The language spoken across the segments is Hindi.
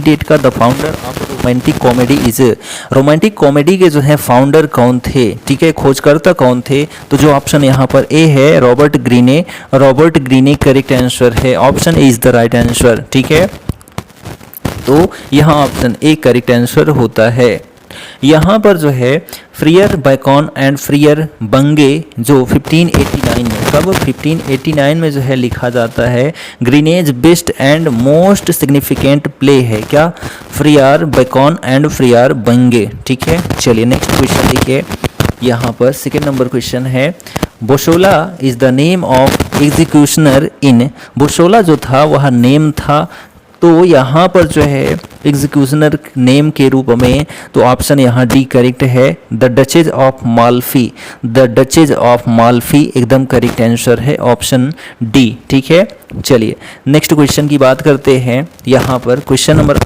डेट का the founder of romantic comedy is, romantic comedy के जो है फाउंडर कौन थे, ठीक है, खोजकर्ता कौन थे? तो जो ऑप्शन यहाँ पर ए है Robert Greene, Robert Greene correct answer है, option A is the right answer, ठीक है। तो यहाँ ऑप्शन ए करेक्ट आंसर होता है। यहाँ पर जो है फ्रियर बैकॉन एंड फ्रियर बंगे जो 1589 में, कब 1589 में जो है लिखा जाता है, ग्रीनेज best and most significant play है क्या? फ्रियर बैकॉन एंड फ्रियर बंगे, ठीक है। चलिए नेक्स्ट क्वेश्चन देखिए, यहाँ पर सेकेंड नंबर क्वेश्चन है, Bosola is the name of executioner in, Bosola जो था वह नेम था, तो यहाँ पर जो है एग्जीक्यूशनर नेम के रूप में, तो ऑप्शन यहाँ डी करेक्ट है, the duchess of Malfi, the duchess of Malfi एकदम करेक्ट आंसर है, ऑप्शन डी, ठीक है। चलिए नेक्स्ट क्वेश्चन की बात करते हैं, यहाँ पर क्वेश्चन नंबर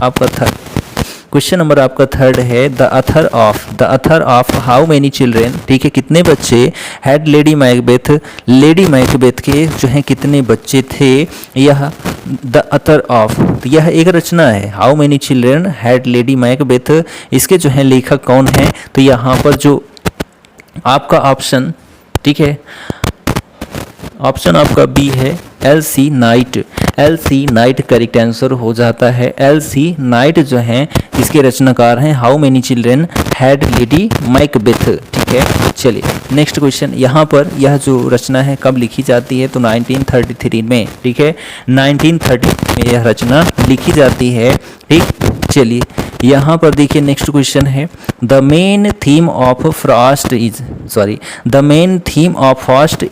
आपका थर्ड है, the Athar of how many children, ठीक है, कितने बच्चे had lady Macbeth, lady Macbeth के जो है कितने बच्चे थे, यह द अथर ऑफ, तो यह एक रचना है, how many children had lady Macbeth, इसके जो है लेखक कौन है? तो यहाँ पर जो आपका ऑप्शन, ठीक है, ऑप्शन आपका बी है LC. Night, LC. Night correct answer हो जाता है। एल.सी. नाइट जो हैं इसके रचनाकार हैं how many children had lady Macbeth, ठीक है। चलिए नेक्स्ट क्वेश्चन, यहाँ पर यह जो रचना है कब लिखी जाती है? तो 1933 में, ठीक है, 1930 में यह रचना लिखी जाती है, ठीक। चलिए यहाँ पर देखिए नेक्स्ट क्वेश्चन है, the main theme of Frost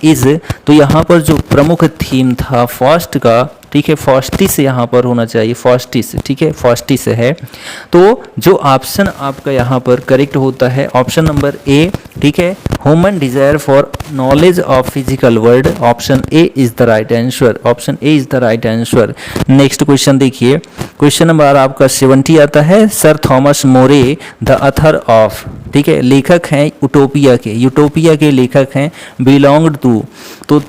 is, तो यहाँ पर जो प्रमुख थीम था फॉस्ट का, ठीक है, फॉस्टिस यहाँ पर होना चाहिए, फॉस्टिस, ठीक है, फॉस्टिस है। तो जो ऑप्शन आपका यहाँ पर करेक्ट होता है ऑप्शन नंबर ए, ठीक है, human desire for knowledge of physical world, option A is the right answer, option A is the right answer. Next question देखिए, क्वेश्चन नंबर आपका 70 आता है, sir Thomas more the Athar of, ठीक है, लेखक हैं यूटोपिया के लेखक हैं बिलोंग्ड टू, तो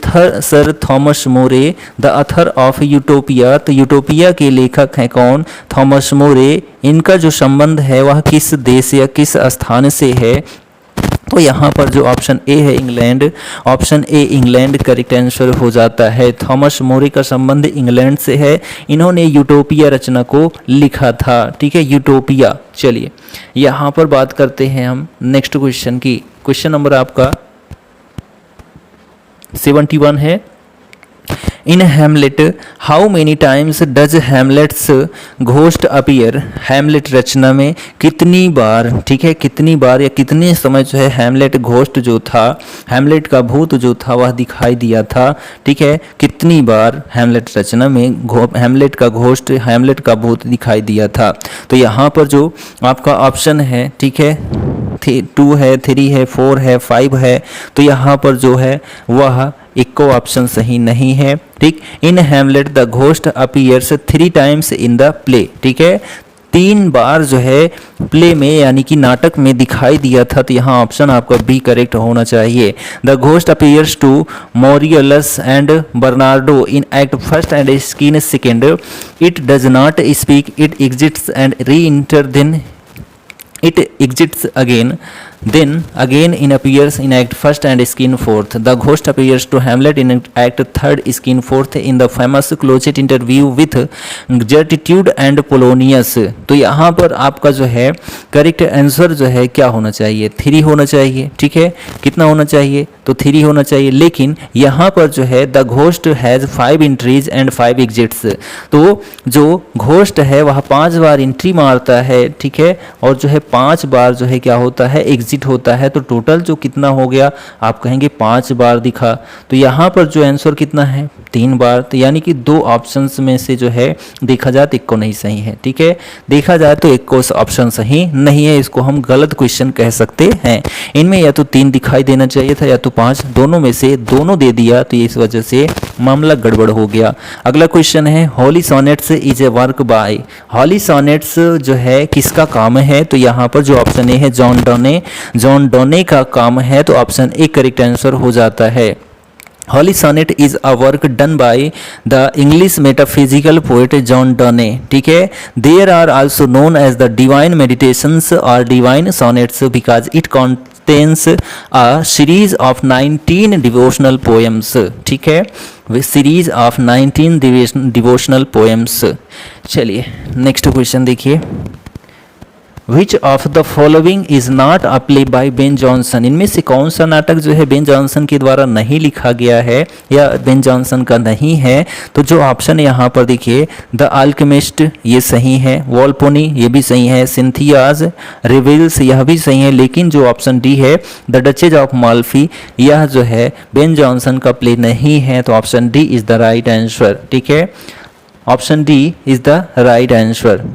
sir Thomas more the Athar of utopia, तो यूटोपिया के लेखक हैं कौन? थॉमस मोरे। इनका जो संबंध है वह किस देश या किस स्थान से है? तो यहाँ पर जो ऑप्शन ए है England, option A England correct answer हो जाता है। थॉमस मोरे का संबंध इंग्लैंड से है, इन्होंने यूटोपिया रचना को लिखा था, ठीक है, यूटोपिया। चलिए यहाँ पर बात करते हैं हम नेक्स्ट क्वेश्चन की, क्वेश्चन नंबर आपका 71 है, in Hamlet how many times does Hamlet's ghost appear, Hamlet रचना में कितनी बार, ठीक है, कितनी बार या कितने समय जो है हैमलेट घोस्ट जो था, हैमलेट का भूत जो था वह दिखाई दिया था, ठीक है, कितनी बार हैमलेट रचना में हैमलेट का घोस्ट, हैमलेट का भूत दिखाई दिया था? तो यहाँ पर जो आपका ऑप्शन है, ठीक है, 2 है, 3 है, 4 है, 5 है, तो यहाँ पर जो है वह एक को ऑप्शन सही नहीं है, ठीक। In Hamlet the ghost appears 3 times in the play, ठीक है, 3 बार जो है प्ले में यानी कि नाटक में दिखाई दिया था, तो यहाँ ऑप्शन आपका बी करेक्ट होना चाहिए। The ghost appears to Marcellus and Bernardo in act first and scene second, it does not speak, it exits and reenter, then it exits then again in appears in act first and scene fourth. The ghost appears to Hamlet in act third scene fourth in the famous closet interview with Gertrude and Polonius. तो यहाँ पर आपका जो है करेक्ट आंसर जो है क्या होना चाहिए? 3 होना चाहिए, ठीक है, कितना होना चाहिए? तो 3 होना चाहिए, लेकिन यहाँ पर जो है the ghost has 5 entries and 5 exits, तो जो घोस्ट है वह 5 बार एंट्री मारता है, ठीक है, और जो है 5 बार जो है क्या होता है, एग्जिट होता है, तो टोटल जो कितना हो गया आप कहेंगे 5 बार दिखा, तो यहाँ पर जो आंसर कितना है 3 बार, तो यानी कि 2 ऑप्शंस में से जो है देखा जाए तो 1 को नहीं सही है, ठीक है, देखा जाए तो 1 को ऑप्शन सही नहीं है, इसको हम गलत क्वेश्चन कह सकते हैं। इनमें या तो 3 दिखाई देना चाहिए था या तो 5, दोनों में से दोनों दे दिया, तो इस वजह से मामला गड़बड़ हो गया। अगला क्वेश्चन है Holi sonnets is a work by, Holi sonnets जो है किसका काम है? तो यहाँ पर जो ऑप्शन ए है जॉन डोने का काम है, तो ऑप्शन ए करेक्ट आंसर हो जाता है। Holy Sonnet is a work done by the English metaphysical poet John Donne, ठीक है। There are also known as the divine meditations और divine sonnets because it contains a series of 19 devotional poems, ठीक है, सीरीज ऑफ 19 डिवोशनल पोएम्स। चलिए नेक्स्ट क्वेश्चन देखिए, which of the following is not a play by Ben Jonson, इनमें से कौन सा नाटक जो है बेन जॉनसन के द्वारा नहीं लिखा गया है या बेन जॉनसन का नहीं है। तो जो ऑप्शन यहाँ पर देखिए, द अल्केमिस्ट ये सही है, वॉल्पोनी ये भी सही है, सिंथियाज रिविल्स यह भी सही है, लेकिन जो ऑप्शन डी है द डचेज ऑफ माल्फी यह जो है बेन जॉनसन का प्ले नहीं है। तो option D is the right answer, ठीक है, option D is the right answer.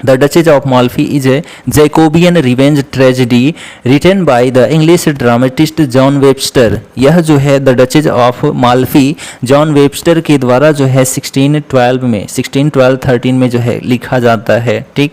The Duchess of Malfi is a Jacobean revenge tragedy written by the English dramatist John Webster। यह जो है the duchess of Malfi John Webster के द्वारा जो है 1612-13 में जो है लिखा जाता है, ठीक।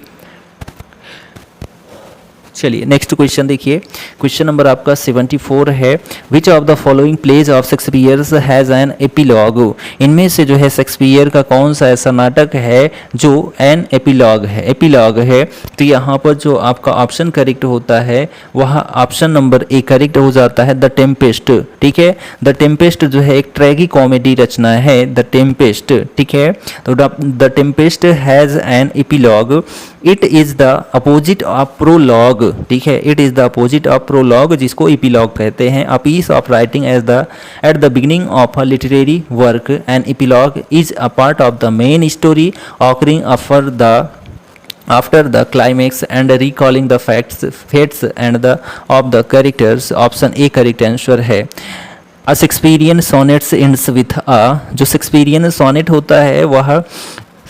चलिए नेक्स्ट क्वेश्चन देखिए, क्वेश्चन नंबर आपका 74 है, which of the following pledge of Shakespeare has an epilogue, इनमें से जो है शेक्सपियर का कौन सा ऐसा नाटक है जो एन एपिलॉग है। तो यहाँ पर जो आपका ऑप्शन करेक्ट होता है वह ऑप्शन नंबर ए करेक्ट हो जाता है, द टेम्पेस्ट, ठीक है। द टेम्पेस्ट जो है एक ट्रेगी कॉमेडी रचना है, द टेम्पेस्ट, ठीक है। तो the Tempest has an epilogue, it is the opposite of prologue, ठीक है, it is the opposite of prologue जिसको एपिलॉग कहते हैं। A piece of writing at the beginning of a literary work, an epilogue is a part of the main story occurring after the climax and recalling the fates and the of the characters। Option A correct answer है। A Shakespearean sonnets ends with a, जो शेक्सपियरियन सोनेट होता है वह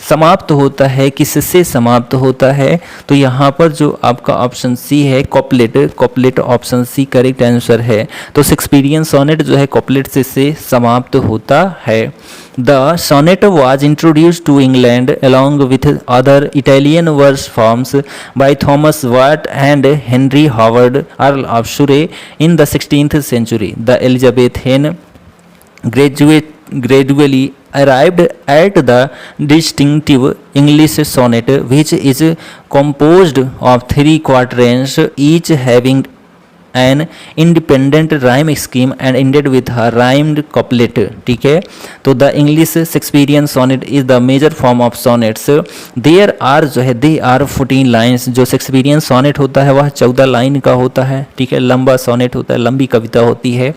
समाप्त होता है, किससे समाप्त होता है। तो यहाँ पर जो आपका ऑप्शन सी है कॉपलेट ऑप्शन सी करेक्ट आंसर है। तो शेक्सपियरियन सोनेट जो है कॉपलेट से समाप्त होता है। The sonnet was introduced to England along with other Italian verse forms by Thomas Wyatt and Henry Howard Earl of Surrey in the 16th century। The Elizabethan gradually arrived at the distinctive English sonnet, which is composed of 3 quatrains, each having an independent rhyme scheme and ended with a rhymed couplet, ठीक है। तो the English Shakespearean sonnet is the major form of sonnets. There are जो है दे आर 14 लाइन्स, जो शेक्सपियरियन सोनेट होता है वह 14 लाइन का होता है, ठीक है, लंबा सोनेट होता है, लंबी कविता होती है।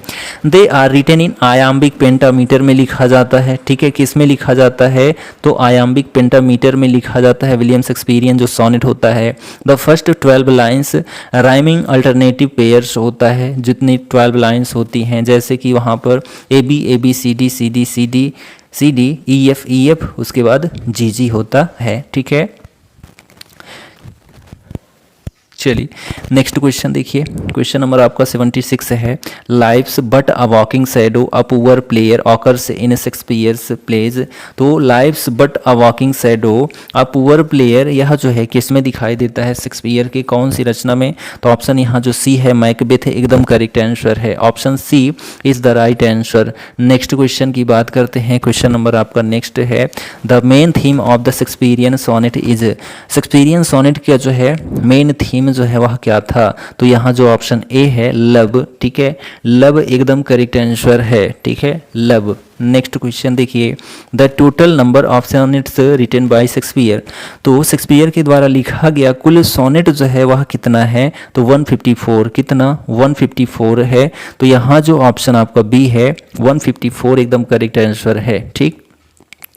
They are written in iambic pentameter में लिखा जाता है, ठीक है, किस में लिखा जाता है, तो आयाम्बिक पेंटामीटर में लिखा जाता है विलियम शेक्सपियरियन जो सोनेट होता है। The first 12 lines rhyming alternative pair होता है, जितनी 12 लाइंस होती हैं, जैसे कि वहाँ पर A B C D E F उसके बाद जी होता है, ठीक है। चलिए नेक्स्ट क्वेश्चन देखिए, क्वेश्चन नंबर आपका 76 है, life's but a walking shadow a poor player occurs in Shakespeare's plays. तो life's but a walking shadow a poor player यह जो है किस में दिखाई देता है, शेक्सपियर के कौन सी रचना में। तो ऑप्शन यहाँ जो सी है मैकबेथ एकदम करेक्ट आंसर है, option C is the right answer. Next question की बात करते हैं, क्वेश्चन नंबर आपका नेक्स्ट है, the main theme of the Shakespearean sonnet is, Shakespearean sonnet का जो है मेन थीम जो है वह क्या था। तो यहाँ जो ऑप्शन ए है लव, ठीक है, लव एकदम करेक्ट आंसर है, ठीक है, लव। नेक्स्ट क्वेश्चन देखिए, the total number of sonnets written by Shakespeare. तो शेक्सपियर के द्वारा लिखा गया कुल सोनेट जो है वह कितना है, तो 154, कितना 154 है। तो यहाँ जो ऑप्शन आपका बी है 154 एकदम करेक्ट आंसर है, ठीक।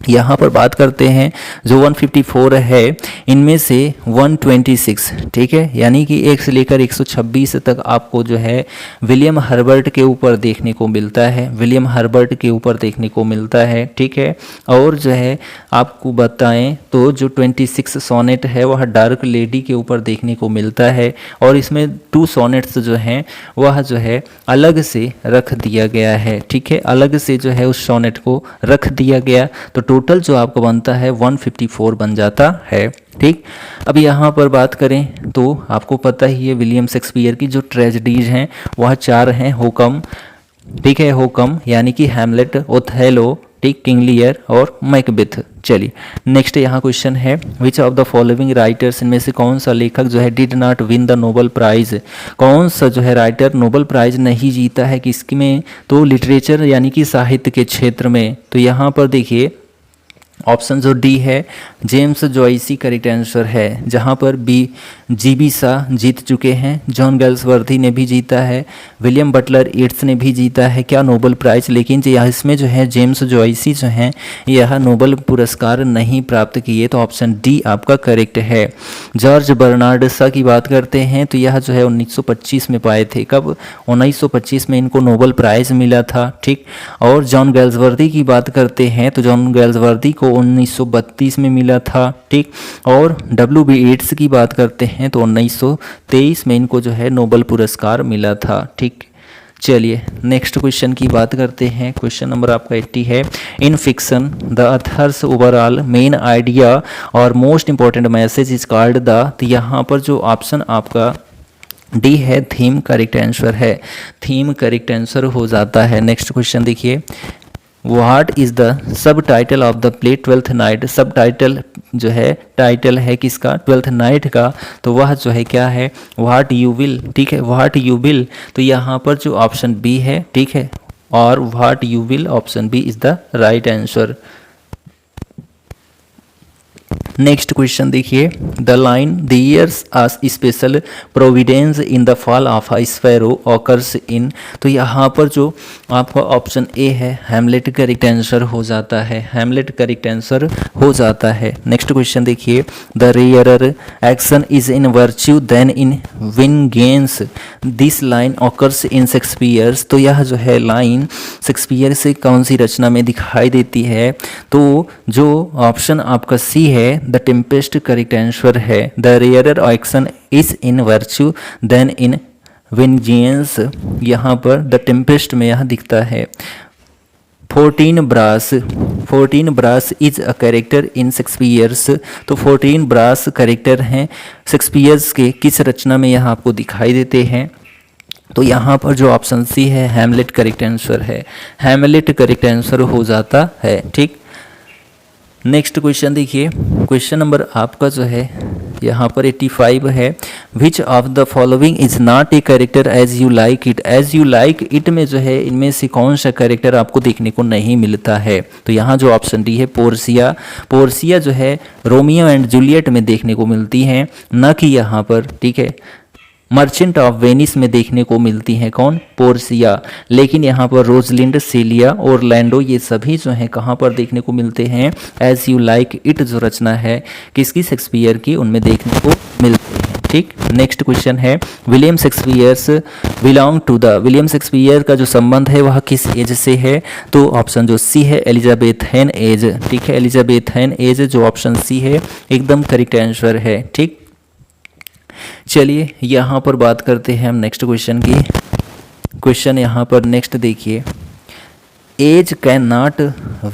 यहाँ पर बात करते हैं जो 154 है इनमें से 126, ठीक है, यानी कि 1 से लेकर 126 तक आपको जो है विलियम हर्बर्ट के ऊपर देखने को मिलता है, विलियम हर्बर्ट के ऊपर देखने को मिलता है, ठीक है। और जो है आपको बताएं तो जो 26 सोनेट है वह डार्क लेडी के ऊपर देखने को मिलता है, और इसमें 2 सोनेट्स जो हैं वह जो है अलग से रख दिया गया है, ठीक है, अलग से जो है उस सोनेट को रख दिया गया। तो टोटल जो आपको बनता है 154 बन जाता है, ठीक। अब यहाँ पर बात करें तो आपको पता ही है विलियम शेक्सपियर की जो ट्रेजेडीज हैं वह 4 हैं, हुकम, ठीक है, हो कम यानी कि हैमलेट, ओथेलो, ठीक, किंग लियर और मैकबेथ। चलिए नेक्स्ट यहाँ क्वेश्चन है, which of the following writers, इनमें से कौन सा लेखक जो है did not win the Nobel prize, कौन सा जो है राइटर नोबेल प्राइज नहीं जीता है किसकी में, तो लिटरेचर यानी कि साहित्य के क्षेत्र में। तो यहाँ पर देखिए ऑप्शन जो डी है जेम्स जॉयसी करेक्ट आंसर है, जहाँ पर बी जीबी शाह जीत चुके हैं, जॉन गैल्सवर्दी ने भी जीता है, विलियम बटलर ईट्स ने भी जीता है क्या नोबेल प्राइज़, लेकिन इसमें जो है जेम्स जॉयसी जो हैं यह नोबेल पुरस्कार नहीं प्राप्त किए। तो ऑप्शन डी आपका करेक्ट है। जॉर्ज बर्नार्ड शा की बात करते हैं तो यह जो है 1925 में पाए थे। कब? 1925 में इनको नोबेल प्राइज़ मिला था, ठीक। और जॉन गैल्सवर्दी की बात करते हैं तो जॉन गैल्सवर्दी को 1932 में मिला था, ठीक। और WB ईट्स की बात करते हैं तो 1923 में इनको जो है नोबेल पुरस्कार मिला था, ठीक। चलिए नेक्स्ट क्वेश्चन की बात करते हैं। क्वेश्चन नंबर आपका 80 है, in fiction the author's overall main idea और most important message is called the, तो यहाँ पर जो ऑप्शन आपका डी है थीम करेक्ट आंसर है, थीम करेक्ट आंसर हो जाता है। नेक्स्ट क्वेश्चन देखिए, what is the subtitle of the play Twelfth Night, subtitle जो है टाइटल है किसका, ट्वेल्थ नाइट का, तो वह जो है क्या है, व्हाट यू विल, ठीक है, व्हाट यू विल। तो यहाँ पर जो ऑप्शन बी है, ठीक है, और what you will option B is the right answer. Next question देखिए, the line the years as special providence in the fall of a sparrow occurs in, तो यहाँ पर जो आपका ऑप्शन ए है हैमलेट करेक्ट आंसर हो जाता है, हैमलेट करेक्ट आंसर हो जाता है। नेक्स्ट क्वेश्चन देखिए, the rarer action is in virtue than in vengeance, this line occurs in Shakespeare's, तो यह जो है लाइन शेक्सपियर से कौन सी रचना में दिखाई देती है, तो जो ऑप्शन आपका सी है द टेम्पेस्ट करेक्ट आंसर है। The rarer action is in virtue than in vengeance, यहाँ पर द टेम्पेस्ट में यह दिखता है। 14 ब्रास is a character in Shakespeare's, तो 14 ब्रास कैरेक्टर हैं शेक्सपियर्स के किस रचना में यहाँ आपको दिखाई देते हैं, तो यहाँ पर जो ऑप्शन सी है हैमलेट करेक्ट आंसर है, हैमलेट करेक्ट आंसर हो जाता है, ठीक। नेक्स्ट क्वेश्चन देखिए, क्वेश्चन नंबर आपका जो है यहाँ पर 85 है, which of the following is not a character as you like it, as you like it में जो है इनमें से कौन सा कैरेक्टर आपको देखने को नहीं मिलता है, तो यहाँ जो ऑप्शन डी है पोर्सिया, पोर्सिया जो है रोमियो एंड जूलियट में देखने को मिलती हैं, न कि यहाँ पर, ठीक है, मर्चेंट ऑफ वेनिस में देखने को मिलती हैं कौन, पोर्सिया। लेकिन यहाँ पर रोजलिंड, सेलिया और लैंडो ये सभी जो हैं कहाँ पर देखने को मिलते हैं, एज यू लाइक इट जो रचना है किसकी, शेक्सपियर की, उनमें देखने को मिलते हैं, ठीक। नेक्स्ट क्वेश्चन है, William Shakespeare's belong to the, William Shakespeare का जो संबंध है वह किस एज से है, तो ऑप्शन जो सी है एलिजाबेथन एज, ठीक है, एलिजाबेथन एज जो ऑप्शन सी है एकदम करेक्ट आंसर है, ठीक। चलिए यहाँ पर बात करते हैं हम नेक्स्ट क्वेश्चन की। क्वेश्चन यहाँ पर नेक्स्ट देखिए, age can not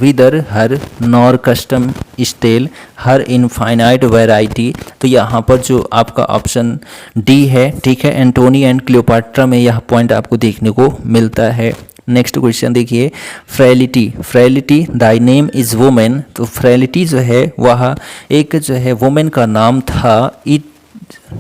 wither her nor custom stale her infinite variety, तो यहाँ पर जो आपका ऑप्शन डी है, ठीक है, एंटोनी एंड क्लियोपाट्रा में यह पॉइंट आपको देखने को मिलता है। नेक्स्ट क्वेश्चन देखिए, frailty Dai name is women, तो फ्रेलिटी जो है वह एक जो है वुमेन का नाम था, इट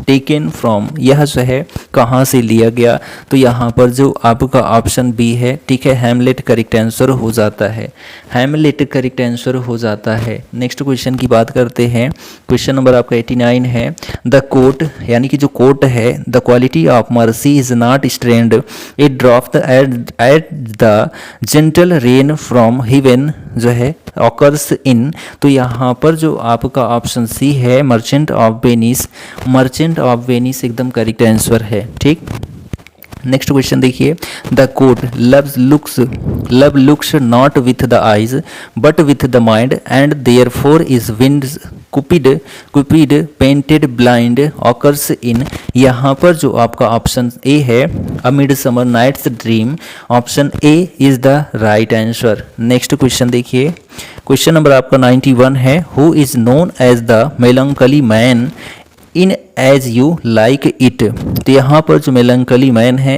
टेकन फ्रॉम, यह जो है कहाँ से लिया गया, तो यहाँ पर जो आपका ऑप्शन बी है, ठीक है, हैमलेट करेक्ट आंसर हो जाता है, हैमलेट करेक्ट आंसर हो जाता है। नेक्स्ट क्वेश्चन की बात करते हैं। क्वेश्चन नंबर आपका 89 है, द कोट यानी कि जो कोट है, the quality of mercy is not strained it drop at the gentle rain from heaven जो है ऑकर्स इन, तो यहाँ पर जो आपका ऑप्शन सी है Merchant of Venice, Merchant of Venice एकदम करेक्ट आंसर है, ठीक। नेक्स्ट क्वेश्चन देखिए, the quote love looks not with the eyes but with the mind and therefore is विंड्स Cupid painted blind occurs in, यहाँ पर जो आपका ऑप्शन ए है a Midsummer Night's Dream, option A is the right answer. Next question देखिए, क्वेश्चन नंबर आपका 91 है, who is known as the melancholy man in as you like it. तो यहाँ पर जो मेलंकली मैन है,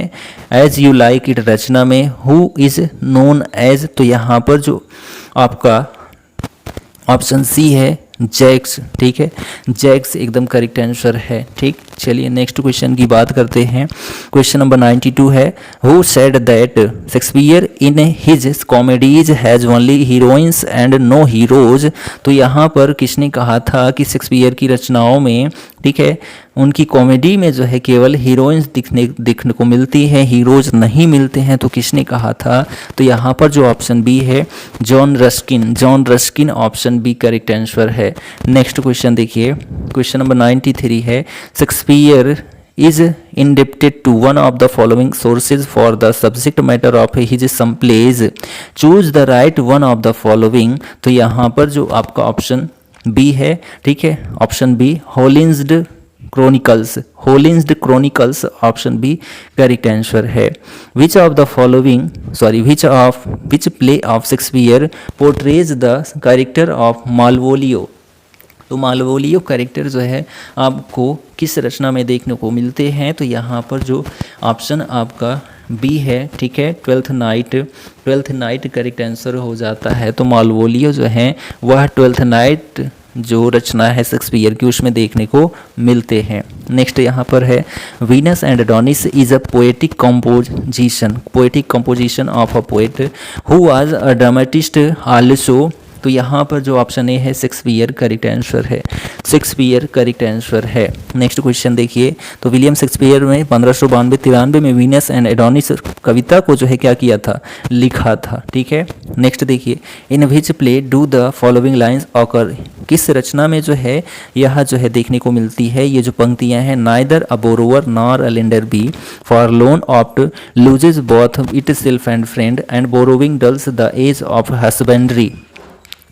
एज यू लाइक इट रचना में हु इज नोन एज, तो यहाँ पर जो आपका ऑप्शन सी है जैक्स, ठीक है, जैक्स एकदम करेक्ट आंसर है। ठीक, चलिए नेक्स्ट क्वेश्चन की बात करते हैं। क्वेश्चन नंबर 92 है, who said that Shakespeare in his comedies has only heroines and no heroes. तो यहाँ पर किसने कहा था कि शेक्सपियर की रचनाओं में, ठीक है, उनकी कॉमेडी में जो है केवल हीरोइंस दिखने को मिलती है, हीरोज नहीं मिलते हैं। तो किसने कहा था? तो यहाँ पर जो ऑप्शन बी है John Ruskin, John Ruskin option B correct answer है। नेक्स्ट क्वेश्चन देखिए, क्वेश्चन नंबर 93 है, Shakespeare is indebted to one of the following sources for the subject matter of his some plays, choose the right one of the following। तो यहाँ पर जो आपका ऑप्शन बी है, ठीक है, option B Holinshed's Chronicles, Holinshed's Chronicles option B correct answer है। Which of the following which play of Shakespeare portrays the character of Malvolio. तो मालवोलियो कैरेक्टर जो है आपको किस रचना में देखने को मिलते हैं? तो यहाँ पर जो ऑप्शन आपका बी है, ठीक है, ट्वेल्थ नाइट करेक्ट आंसर हो जाता है। तो मालवोलियो जो है वह ट्वेल्थ नाइट जो रचना है शेक्सपियर की उसमें देखने को मिलते हैं। नेक्स्ट यहाँ पर है, Venus and Adonis is a poetic composition of a poet who was a dramatist also. तो यहाँ पर जो ऑप्शन ए है शेक्सपियर करेक्ट आंसर है, शेक्सपियर करेक्ट आंसर है। नेक्स्ट क्वेश्चन देखिए, तो विलियम शेक्सपियर में 1592-93 में वीनस एंड एडोनिस कविता को जो है क्या किया था? लिखा था, ठीक है। नेक्स्ट देखिए, in which play do the following lines occur, किस रचना में जो है यह जो है देखने को मिलती है ये जो पंक्तियां हैं, neither a borrower nor a lender be, for loan oft loses both itself and friend and borrowing dulls the edge of husbandry.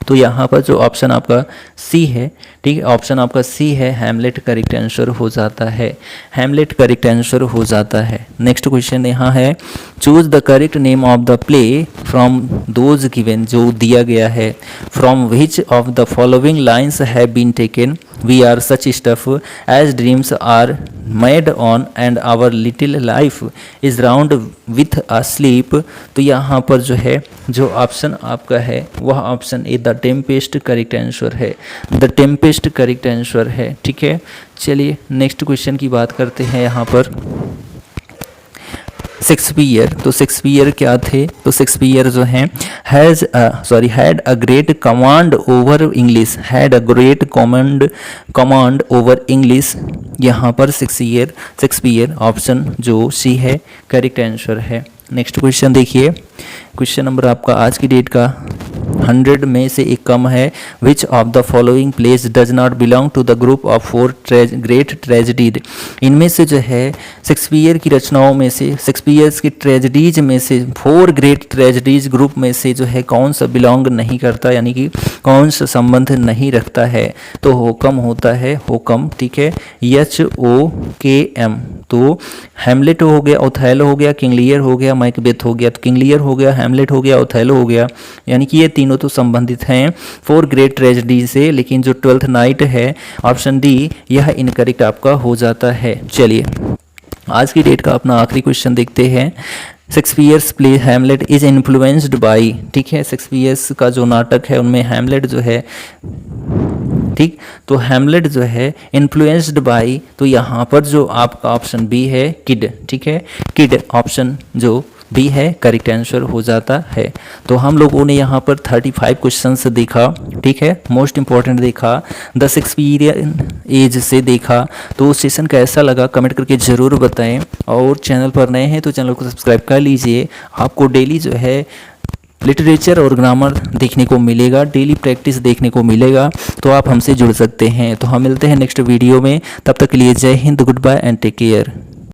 तो यहाँ पर जो ऑप्शन आपका सी है, ठीक है, ऑप्शन आपका सी है हैमलेट करेक्ट आंसर हो जाता है, हैमलेट करेक्ट आंसर हो जाता है। नेक्स्ट क्वेश्चन यहाँ है, choose the correct name of the play from those given, जो दिया गया है, from which of the following lines have been taken, we are such stuff as dreams are made on and our little life is round with a sleep. तो यहाँ पर जो है जो ऑप्शन आपका है वह option A the Tempest correct answer है, द टेम्पेस्ट करेक्ट आंसर है, ठीक है। चलिए नेक्स्ट क्वेश्चन की बात करते हैं यहाँ पर। शेक्सपियर, तो शेक्सपियर क्या थे? तो शेक्सपियर जो हैं had a great command over English, had a great command over English. यहाँ पर शेक्सपियर ऑप्शन जो सी है करेक्ट आंसर है। नेक्स्ट क्वेश्चन देखिए, क्वेश्चन नंबर आपका आज की डेट का 100 में से एक कम है, which of the following place does not belong to the group of 4 great tragedies. इनमें से जो है शेक्सपियर की रचनाओं में से, शेक्सपियर की ट्रेजिडीज में से 4 ग्रेट ट्रेजिडीज ग्रुप में से जो है कौन सा बिलोंग नहीं करता, यानी कि कौन सा संबंध नहीं रखता है? तो होकम होता है, होकम, ठीक है, HOKM। तो हैमलेट हो गया, ओथेलो हो गया, किंग लियर हो गया, मैकबेथ हो गया। तो किंग लियर हो गया, हैमलेट हो गया, ओथेलो हो गया, यानी कि ये तीनों तो संबंधित हैं 4 ग्रेट ट्रेजेडी से, लेकिन जो ट्वेल्थ नाइट है ऑप्शन डी यह इनकरेक्ट आपका हो जाता है। चलिए आज की डेट का अपना आखिरी क्वेश्चन देखते हैं। Shakespeare's play Hamlet is influenced by, ठीक है, शेक्सपियर्स का जो नाटक है उनमें हैमलेट जो है, ठीक, तो हैमलेट जो है इन्फ्लुएंस्ड बाई, तो यहाँ पर जो आपका ऑप्शन बी है किड, ठीक है, किड ऑप्शन जो बी है करेक्ट आंसर हो जाता है। तो हम लोगों ने यहाँ पर 35 क्वेश्चंस देखा, ठीक है, मोस्ट इंपॉर्टेंट देखा, द शेक्सपियरियन एज से देखा। तो सेशन कैसा लगा कमेंट करके ज़रूर बताएं, और चैनल पर नए हैं तो चैनल को सब्सक्राइब कर लीजिए। आपको डेली जो है लिटरेचर और ग्रामर देखने को मिलेगा, डेली प्रैक्टिस देखने को मिलेगा, तो आप हमसे जुड़ सकते हैं। तो हम मिलते हैं नेक्स्ट वीडियो में, तब तक के लिए Jai Hind, good bye and take care.